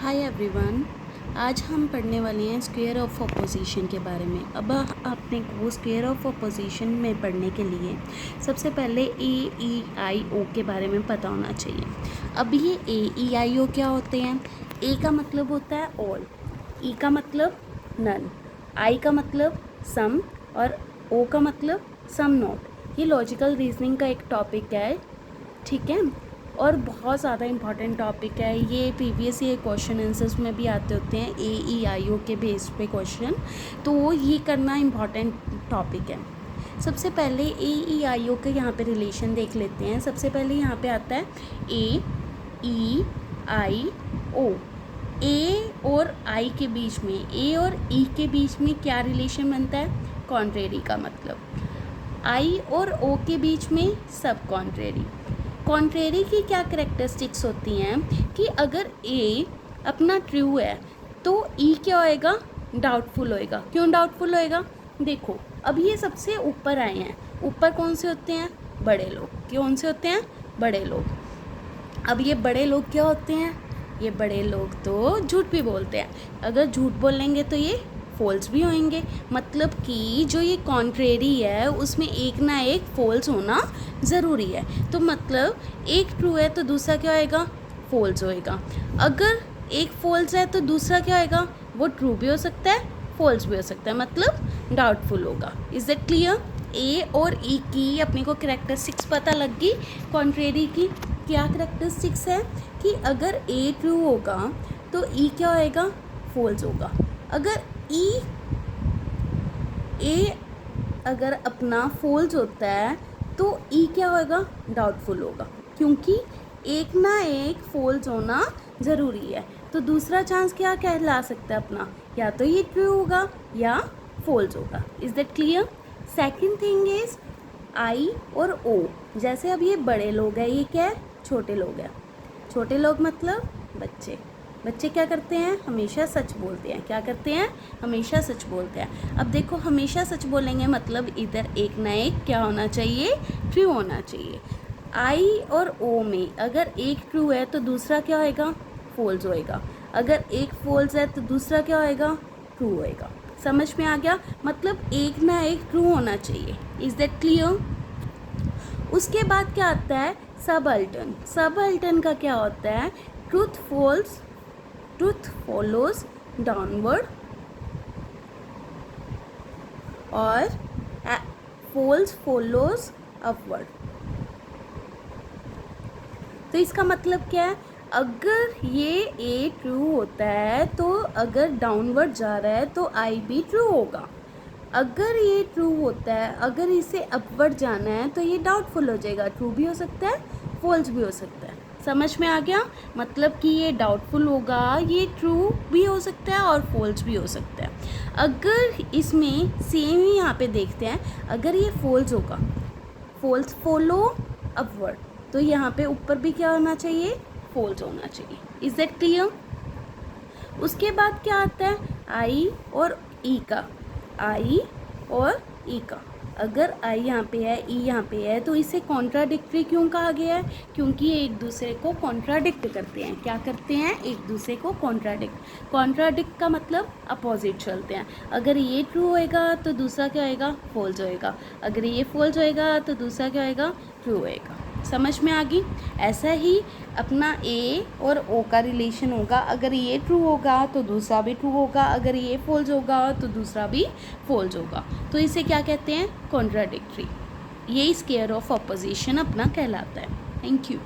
Hi everyone. आज हम पढ़ने वाले हैं स्क्वायर ऑफ अपोजिशन के बारे में। अब आपने को स्क्वायर ऑफ अपोजिशन में पढ़ने के लिए सबसे पहले ए ई आई ओ के बारे में पता होना चाहिए। अब ये ए ई आई ओ क्या होते हैं? ए का मतलब होता है ऑल, ई का मतलब नन, आई का मतलब सम और ओ का मतलब सम नॉट। ये लॉजिकल रीजनिंग का एक टॉपिक है, ठीक है, और बहुत ज़्यादा इम्पॉर्टेंट टॉपिक है ये। प्रीवियस ये क्वेश्चन आंसर्स में भी आते होते हैं ए ई आई ओ के बेस पे क्वेश्चन, तो ये करना इम्पॉर्टेंट टॉपिक है। सबसे पहले ए ई आई ओ के यहाँ पे रिलेशन देख लेते हैं। सबसे पहले यहाँ पे आता है ए ई आई ओ। ए और आई के बीच में, ए और ई के बीच में क्या रिलेशन बनता है? कॉन्ट्रेरी का मतलब। आई और ओ के बीच में सब कॉन्ट्रेरी। कॉन्ट्रेरी की क्या करेक्टरिस्टिक्स होती हैं कि अगर ए अपना ट्रू है तो ई क्या होएगा? डाउटफुल होएगा। क्यों डाउटफुल होएगा? देखो, अब ये सबसे ऊपर आए हैं। ऊपर कौन से होते हैं? बड़े लोग। कौन से होते हैं? बड़े लोग। अब ये बड़े लोग क्या होते हैं? ये बड़े लोग तो झूठ भी बोलते हैं। अगर झूठ बोलेंगे तो ये फॉल्स भी होंगे। मतलब कि जो ये कॉन्ट्रेरी है उसमें एक ना एक फॉल्स होना ज़रूरी है। तो मतलब एक ट्रू है तो दूसरा क्या होएगा? फॉल्स होएगा। अगर एक फॉल्स है तो दूसरा क्या होएगा? वो ट्रू भी हो सकता है, फॉल्स भी हो सकता है, मतलब डाउटफुल होगा। Is that clear? ए और ई की अपने को करेक्टरिस्टिक्स पता लग गई। कॉन्ट्रेरी की क्या करेक्टरिस्टिक्स है कि अगर ए ट्रू होगा तो ई क्या होएगा? फॉल्स होगा। अगर ए अगर अपना फॉल्स होता है तो ई क्या होगा? डाउटफुल होगा, क्योंकि एक ना एक फॉल्स होना ज़रूरी है। तो दूसरा चांस क्या कहला सकता है अपना? या तो ये ट्रू होगा या फॉल्स होगा। Is that clear? Second thing is I और ओ। जैसे अब ये बड़े लोग हैं, ये क्या है? छोटे लोग हैं। छोटे लोग मतलब बच्चे। बच्चे क्या करते हैं? हमेशा सच बोलते हैं। क्या करते हैं? हमेशा सच बोलते हैं। अब देखो, हमेशा सच बोलेंगे मतलब इधर एक ना एक क्या होना चाहिए? ट्रू होना चाहिए। आई और ओ में अगर एक ट्रू है तो दूसरा क्या होएगा? फॉल्स होएगा। अगर एक फॉल्स है तो दूसरा क्या होएगा? ट्रू होएगा। समझ में आ गया? मतलब एक ना एक ट्रू होना चाहिए। Is that clear? उसके बाद क्या आता है? सबअल्टर्न। सबअल्टर्न का क्या होता है? Truth falls, truth follows downward और फॉल्स फॉलोज अपवर्ड। तो इसका मतलब क्या है? अगर ये ए ट्रू होता है तो अगर डाउनवर्ड जा रहा है तो आई भी ट्रू होगा। अगर ये ट्रू होता है, अगर इसे अपवर्ड जाना है तो ये डाउटफुल हो जाएगा। ट्रू भी हो सकता है, फॉल्स भी हो सकता है। समझ में आ गया? मतलब कि ये डाउटफुल होगा, ये ट्रू भी हो सकता है और फॉल्स भी हो सकता है। अगर इसमें सेम ही यहाँ पे देखते हैं, अगर ये फॉल्स होगा, फॉल्स फॉलो अपवर्ड, तो यहाँ पे ऊपर भी क्या होना चाहिए? फॉल्स होना चाहिए। Is that clear? उसके बाद क्या आता है? आई और ई का। आई और ई का, अगर आई यहाँ पे है, ई यहाँ पे है, तो इसे कॉन्ट्राडिक्टरी क्यों कहा गया है? क्योंकि ये एक दूसरे को कॉन्ट्राडिक्ट करते हैं। क्या करते हैं? एक दूसरे को कॉन्ट्राडिक्ट। कॉन्ट्राडिक्ट का मतलब अपोजिट चलते हैं। अगर ये ट्रू होएगा तो दूसरा क्या होएगा? फॉल्स होएगा। अगर ये फॉल्स होएगा तो दूसरा क्या होएगा? ट्रू होएगा। समझ में आ गई? ऐसा ही अपना ए और ओ का रिलेशन होगा। अगर ये ट्रू होगा तो दूसरा भी ट्रू होगा, अगर ये फॉल्स होगा तो दूसरा भी फॉल्स होगा। तो इसे क्या कहते हैं? कॉन्ट्राडिक्टरी। यही स्क्वायर ऑफ अपोजिशन अपना कहलाता है। Thank you.